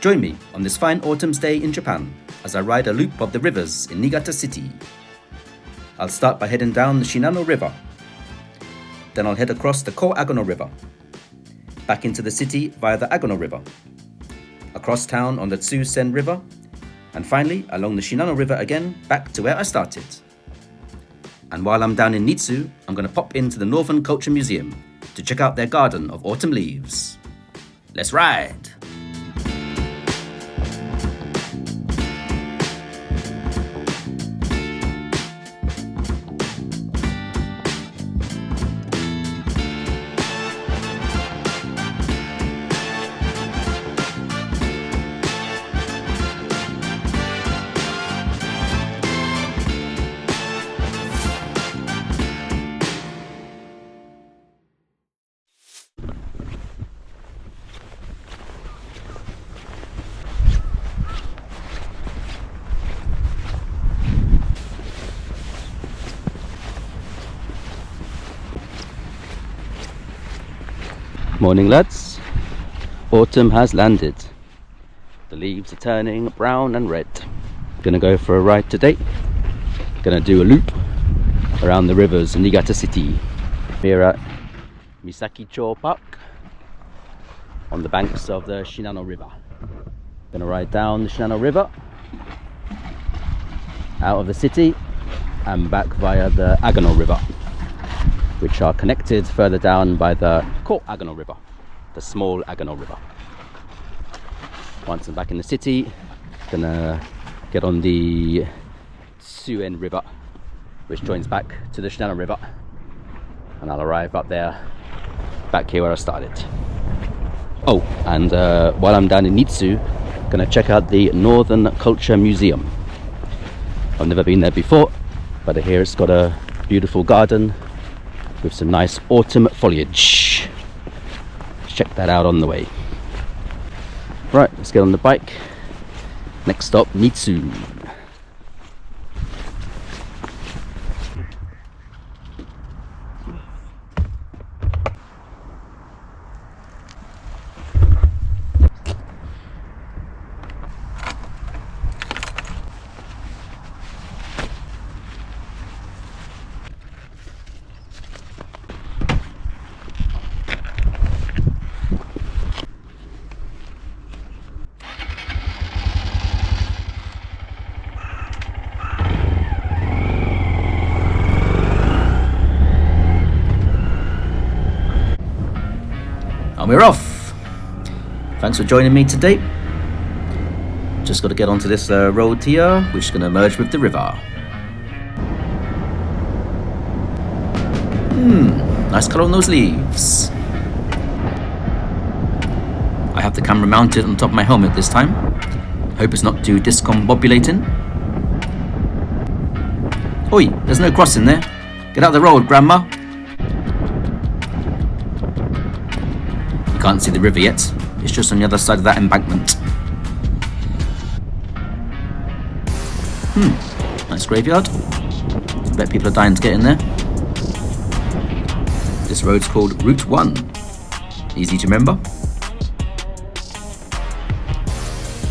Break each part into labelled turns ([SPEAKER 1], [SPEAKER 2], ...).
[SPEAKER 1] Join me on this fine autumn's day in Japan as I ride a loop of the rivers in Niigata city. I'll start by heading down the Shinano River. Then I'll head across the Ko-Agano River, back into the city via the Agano River, across town on the Tsusen River, and finally along the Shinano River again back to where I started. And while I'm down in Nitsu, I'm going to pop into the Northern Culture Museum to check out their garden of autumn leaves. Let's ride! Morning lads, autumn has landed. The leaves are turning brown and red. Gonna go for a ride today. Gonna do a loop around the rivers in Niigata city. Here at Misaki-cho Park on the banks of the Shinano River. Gonna ride down the Shinano River out of the city and back via the Agano River, which are connected further down by the Ko-Agano River, the small Agano River. Once I'm back in the city, gonna get on the Tsusen River, which joins back to the Shinano River, and I'll arrive up there, back here where I started. Oh, and while I'm down in Nitsu, gonna check out the Northern Culture Museum. I've never been there before, but I hear it's got a beautiful garden with some nice autumn foliage. Let's check that out on the way. Right, let's get on the bike. Next stop, Nitsu. And we're off. Thanks for joining me today. Just got to get onto this road here, which is going to merge with the river. Nice colour on those leaves. I have the camera mounted on top of my helmet this time. Hope it's not too discombobulating. Oi, there's no crossing there. Get out of the road, Grandma. You can't see the river yet. It's just on the other side of that embankment. Nice graveyard. I bet people are dying to get in there. This road's called Route 1. Easy to remember.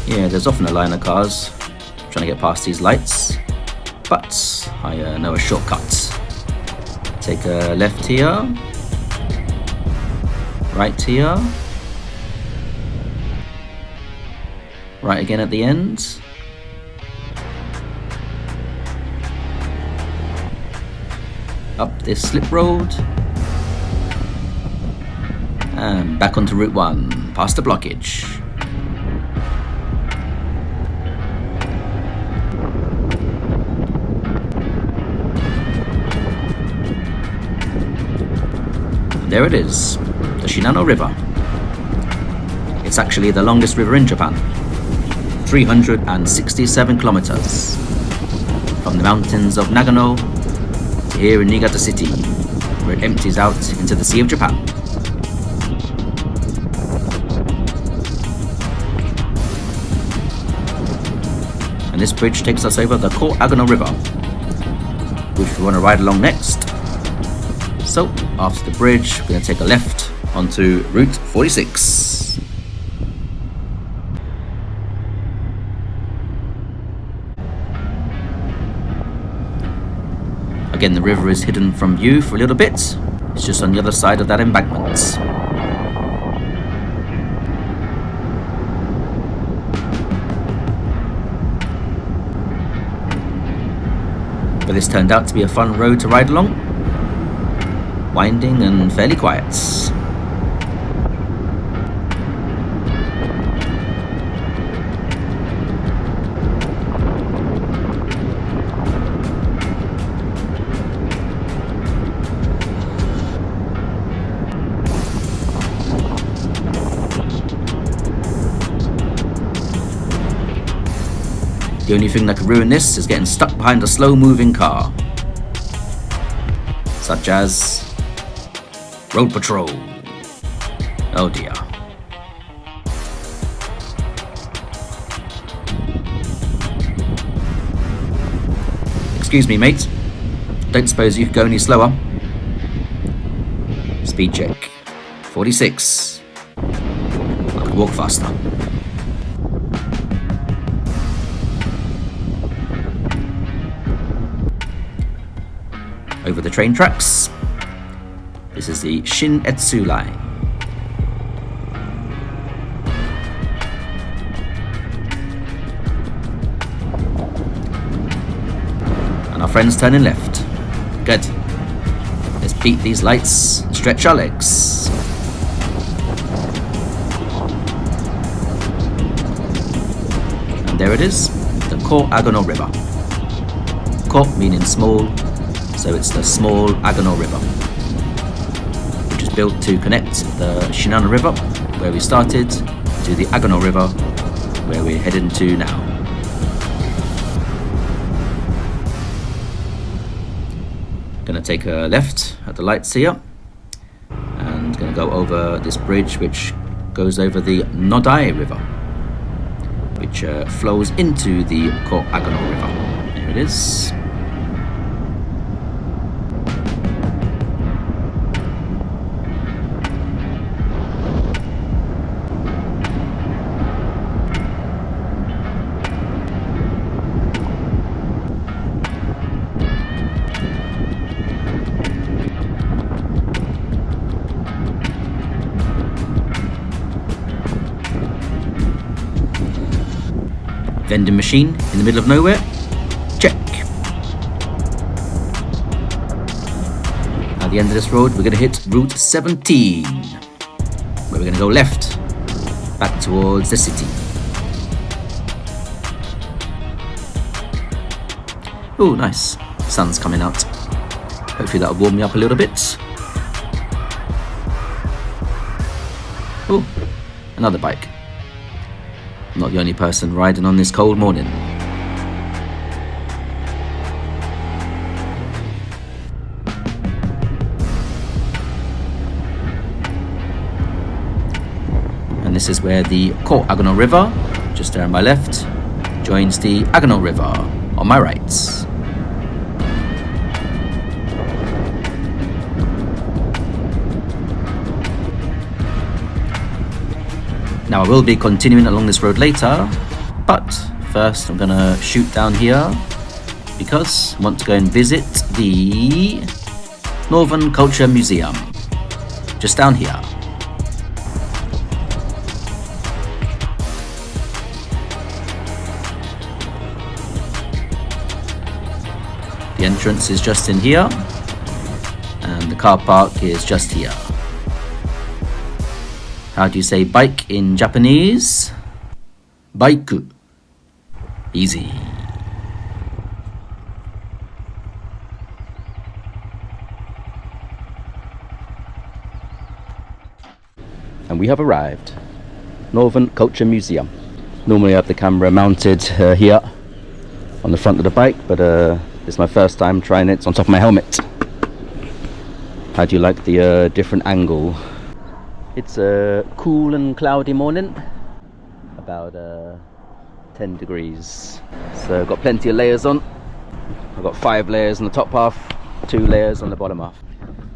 [SPEAKER 1] Yeah, there's often a line of cars trying to get past these lights, but I know a shortcut. Take a left here, right here, right again at the end, up this slip road, and back onto Route 1, past the blockage. There it is, the Shinano River. It's actually the longest river in Japan, 367 kilometers, from the mountains of Nagano to here in Niigata city, where it empties out into the Sea of Japan. And this bridge takes us over the Ko-Agano River, which we want to ride along next. So, after the bridge, we're going to take a left onto Route 46. Again, the river is hidden from view for a little bit. It's just on the other side of that embankment. But this turned out to be a fun road to ride along. Winding and fairly quiet. The only thing that could ruin this is getting stuck behind a slow-moving car, such as road patrol. Oh dear. Excuse me, mate. Don't suppose you could go any slower? Speed check. 46. I could walk faster. Over the train tracks. This is the Shin-Etsu line. And our friend's turning left. Good. Let's beat these lights and stretch our legs. And there it is, the Ko Agano River. Ko meaning small, so it's the small Agano River, which is built to connect the Shinano River, where we started, to the Agano River, where we're heading to now. Gonna take a left at the lights here, and gonna go over this bridge which goes over the Nodai River, which flows into the Ko Agano River. There it is. Vending machine in the middle of nowhere. Check. At the end of this road, we're going to hit Route 17, where we're going to go left, back towards the city. Oh, nice. Sun's coming out. Hopefully that'll warm me up a little bit. Oh, another bike. I'm not the only person riding on this cold morning. And this is where the Ko Agano River, just there on my left, joins the Agano River on my right. Now I will be continuing along this road later, but first I'm gonna shoot down here because I want to go and visit the Northern Culture Museum, just down here. The entrance is just in here, and the car park is just here. How do you say bike in Japanese? Baiku. Easy. And we have arrived. Northern Culture Museum. Normally I have the camera mounted here on the front of the bike, but this is my first time trying it. It's on top of my helmet. How do you like the different angle? It's a cool and cloudy morning, about 10 degrees. So I've got plenty of layers on. I've got 5 layers on the top half, 2 layers on the bottom half.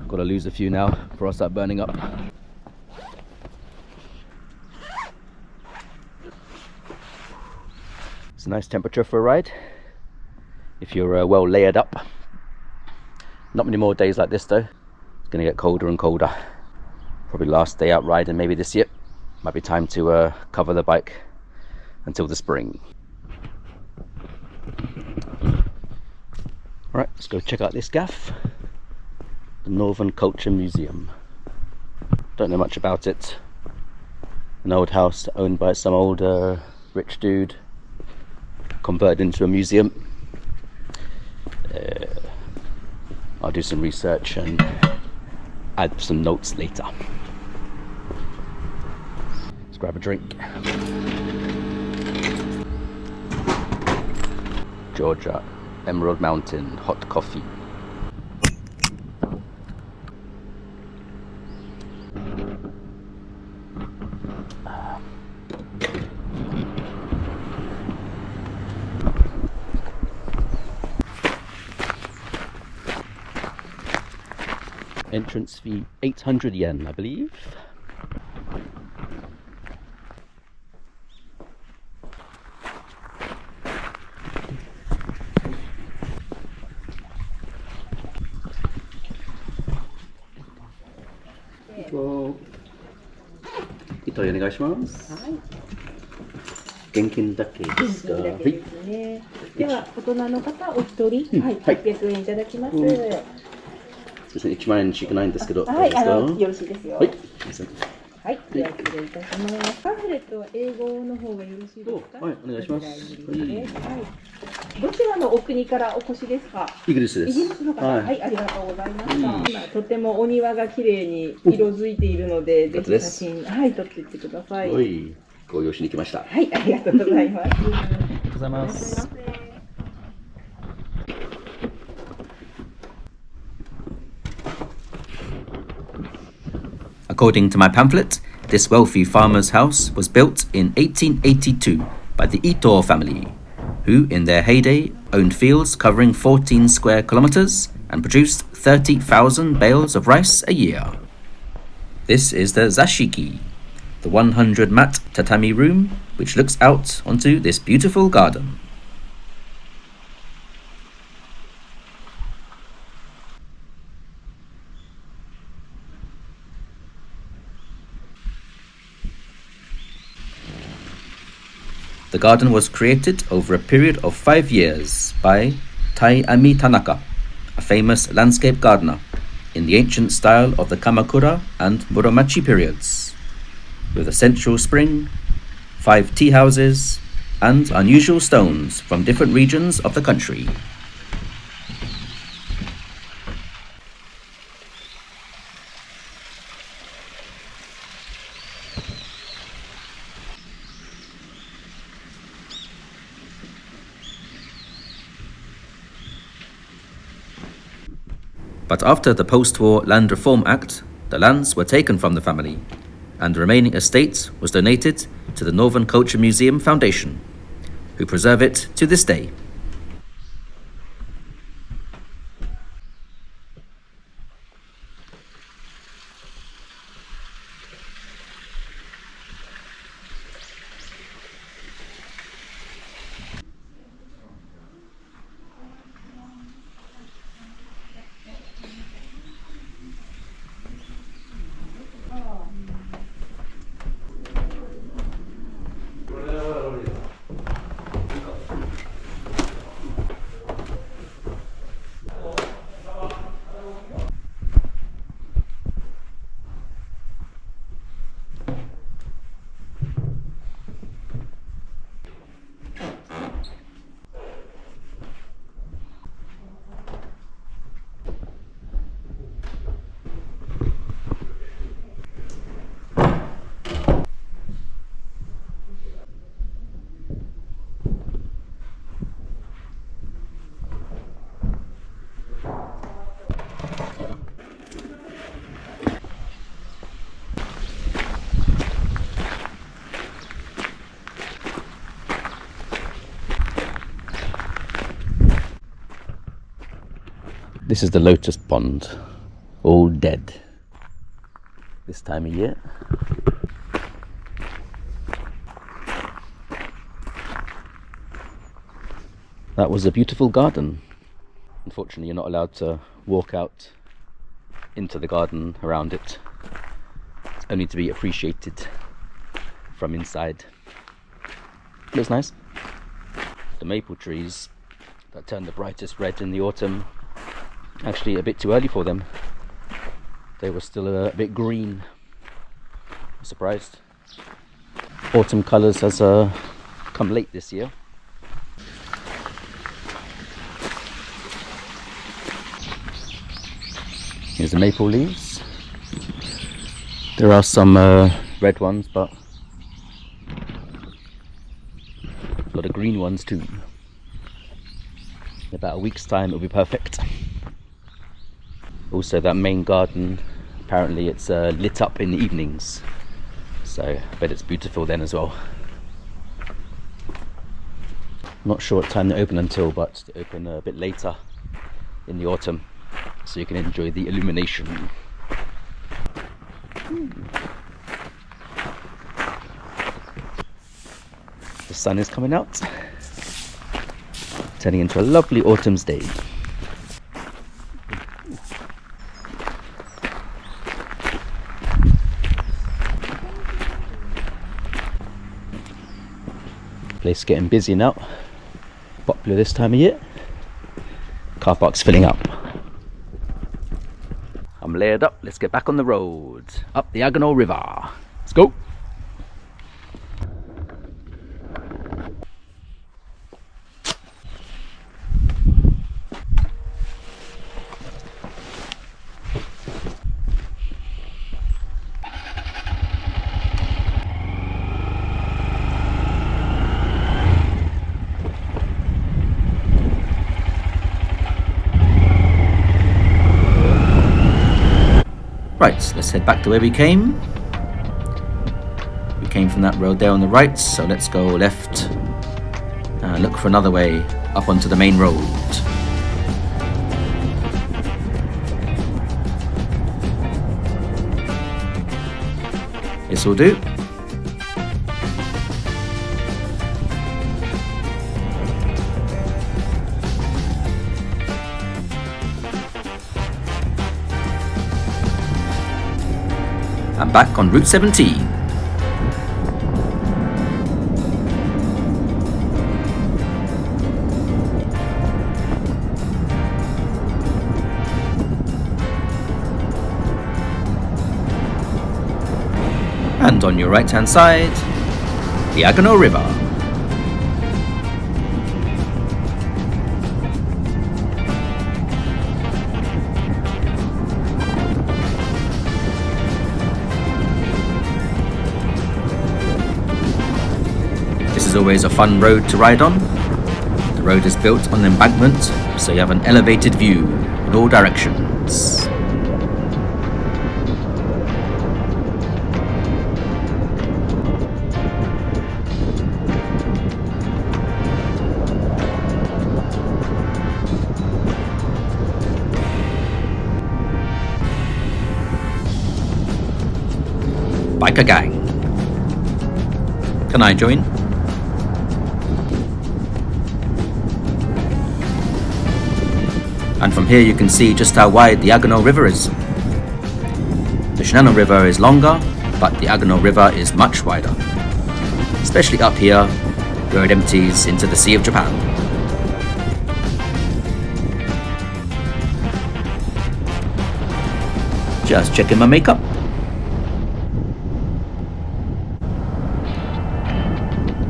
[SPEAKER 1] Got to lose a few now before I start burning up. It's a nice temperature for a ride if you're well layered up. Not many more days like this though. It's going to get colder and colder. Probably last day out riding maybe this year. Might be time to cover the bike until the spring. Alright, let's go check out this gaff. The Northern Culture Museum. Don't know much about it. An old house owned by some old rich dude, converted into a museum. I'll do some research and add some notes later. Let's grab a drink. Georgia, Emerald Mountain, hot coffee. Entrance fee 800 yen, I believe. Well, 糸お願いします。はい。現金だけですか。はい。
[SPEAKER 2] では大人の方お一人、はい、800円いただきます。
[SPEAKER 1] 1万円しかないんですけど、
[SPEAKER 2] はい、よろしいですよ。
[SPEAKER 1] はい。
[SPEAKER 2] はい、では失礼いたします。パンフレットは英語の方がよろしいですか。
[SPEAKER 1] はい、お願いします。はい。
[SPEAKER 2] どちらのお国からお越しですか。
[SPEAKER 1] イギリスです。
[SPEAKER 2] イギリスの方、はい、ありがとうございました。今とてもお庭が綺麗に色づいているので、ぜひ写真、はい、撮っていってください。
[SPEAKER 1] はい、ご用意しに来ました。
[SPEAKER 2] はい、ありがとうございます。あり
[SPEAKER 1] がとうございます。According to my pamphlet, this wealthy farmer's house was built in 1882 by the Ito family, who in their heyday owned fields covering 14 square kilometers and produced 30,000 bales of rice a year. This is the zashiki, the 100-mat tatami room which looks out onto this beautiful garden. The garden was created over a period of 5 years by Tai-Ami Tanaka, a famous landscape gardener, in the ancient style of the Kamakura and Muromachi periods, with a central spring, 5 tea houses, and unusual stones from different regions of the country. But after the post-war Land Reform Act, the lands were taken from the family, and the remaining estate was donated to the Northern Culture Museum Foundation, who preserve it to this day. This is the lotus pond, all dead this time of year. That was a beautiful garden. Unfortunately, you're not allowed to walk out into the garden around it. It's only to be appreciated from inside. Looks nice. The maple trees that turn the brightest red in the autumn, actually a bit too early for them. They were still a bit green. I'm surprised. Autumn colours has come late this year. Here's the maple leaves. There are some red ones, but a lot of green ones too. In about a week's time it'll be perfect. Also, that main garden, apparently it's lit up in the evenings, so I bet it's beautiful then as well. Not sure what time they open until, but they open a bit later in the autumn, so you can enjoy the illumination. The sun is coming out, turning into a lovely autumn's day. Place getting busy now. Popular this time of year. Car park's filling up. I'm layered up. Let's get back on the road. Up the Agano River. Let's go. Right, let's head back to where we came. We came from that road there on the right, so let's go left. Look for another way up onto the main road. This will do. I'm back on Route 17. And on your right hand side, the Agano River. This is always a fun road to ride on. The road is built on an embankment, so you have an elevated view in all directions. Biker gang. Can I join? And from here you can see just how wide the Agano River is. The Shinano River is longer, but the Agano River is much wider, especially up here where it empties into the Sea of Japan. Just checking my makeup.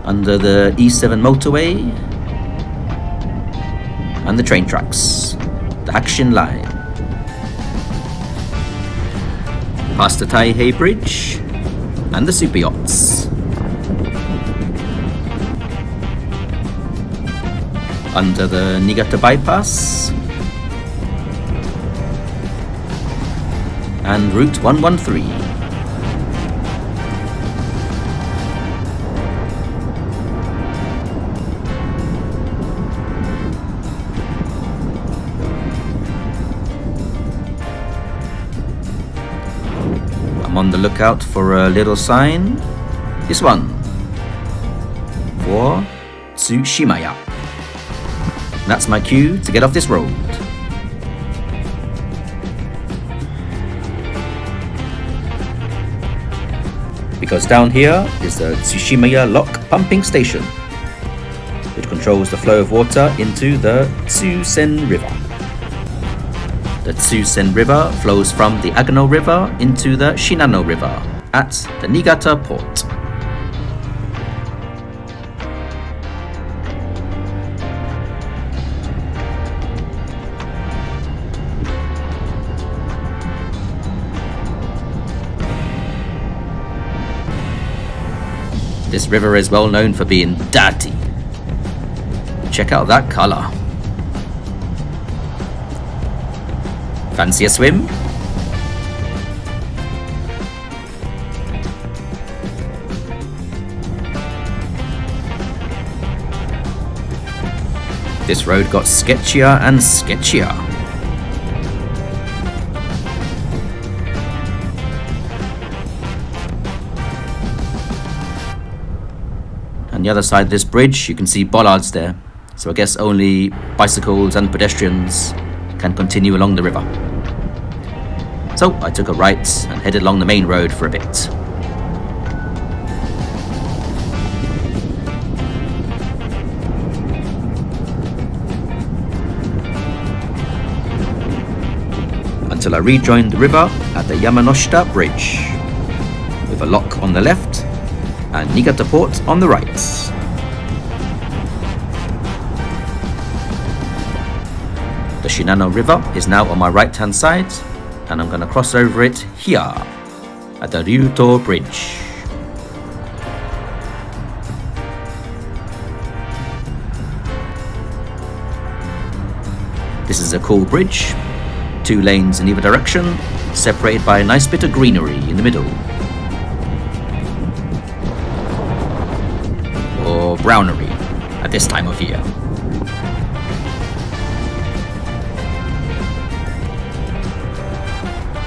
[SPEAKER 1] Under the E7 motorway and the train tracks, the Hakushin line, past the Taihei Bridge and the super yachts, under the Niigata bypass and Route 113. I'm on the lookout for a little sign. This one. For Tsushimaya. That's my cue to get off this road. because down here is the Tsushima Lock pumping station, which controls the flow of water into the Tsusen River. The Tsusen River flows from the Agano River into the Shinano River at the Niigata port. This river is well known for being dirty. Check out that color. Fancy a swim? This road got sketchier and sketchier. On the other side of this bridge, you can see bollards there, so I guess only bicycles and pedestrians can continue along the river. So I took a right and headed along the main road for a bit. Until I rejoined the river at the Yamanoshita Bridge, with a lock on the left and Niigata Port on the right. The Shinano River is now on my right hand side, and I'm going to cross over it here at the Ryuto Bridge. This is a cool bridge, 2 lanes in either direction, separated by a nice bit of greenery in the middle. Or brownery at this time of year.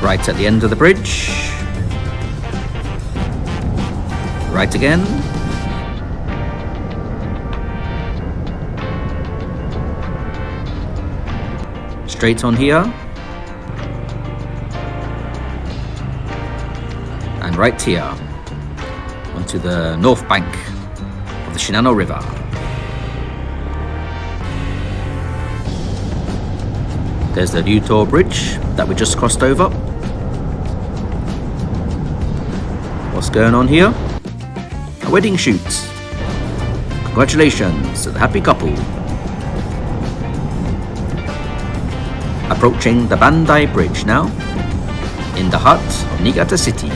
[SPEAKER 1] Right at the end of the bridge. Right again. Straight on here. And right here onto the north bank of the Shinano River. There's the Ryuto Bridge that we just crossed over. What's going on here? A wedding shoot. Congratulations to the happy couple. Approaching the Bandai Bridge now, in the heart of Niigata City.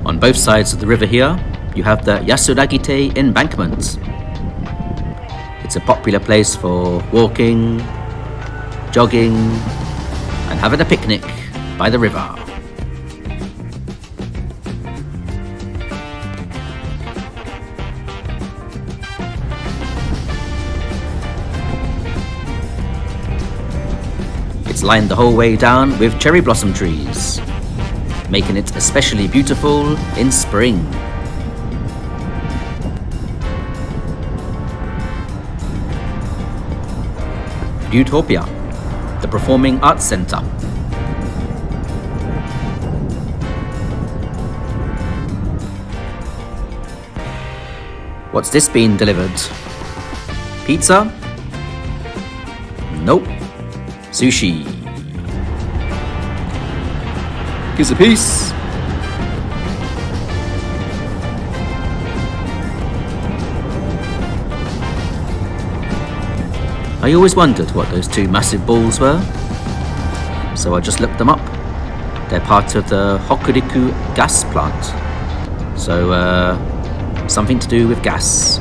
[SPEAKER 1] On both sides of the river here, you have the Yasuragite embankment. It's a popular place for walking, jogging, and having a picnic by the river. It's lined the whole way down with cherry blossom trees, making it especially beautiful in spring. Utopia, the Performing Arts Centre. What's this being delivered? Pizza? Nope. Sushi. Gives a piece. I always wondered what those 2 massive balls were, so I just looked them up. They're part of the Hokuriku gas plant, so something to do with gas.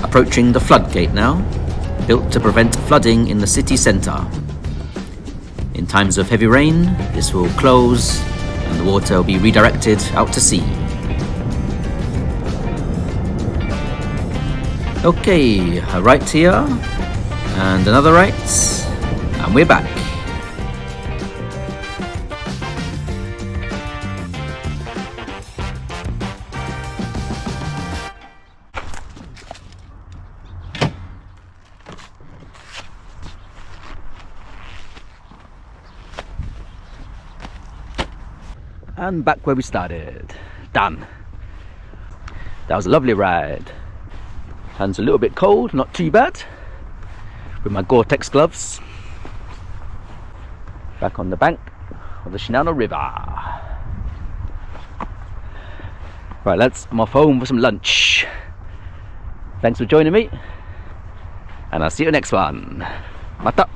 [SPEAKER 1] Approaching the floodgate now, built to prevent flooding in the city centre. In times of heavy rain, this will close and the water will be redirected out to sea. Okay, a right here, and another right, And we're back. And back where we started. Done. That was a lovely ride. Hands a little bit cold, not too bad. With my Gore-Tex gloves. Back on the bank of the Shinano River. Right lads, I'm off home for some lunch. Thanks for joining me. And I'll see you next one. Mata!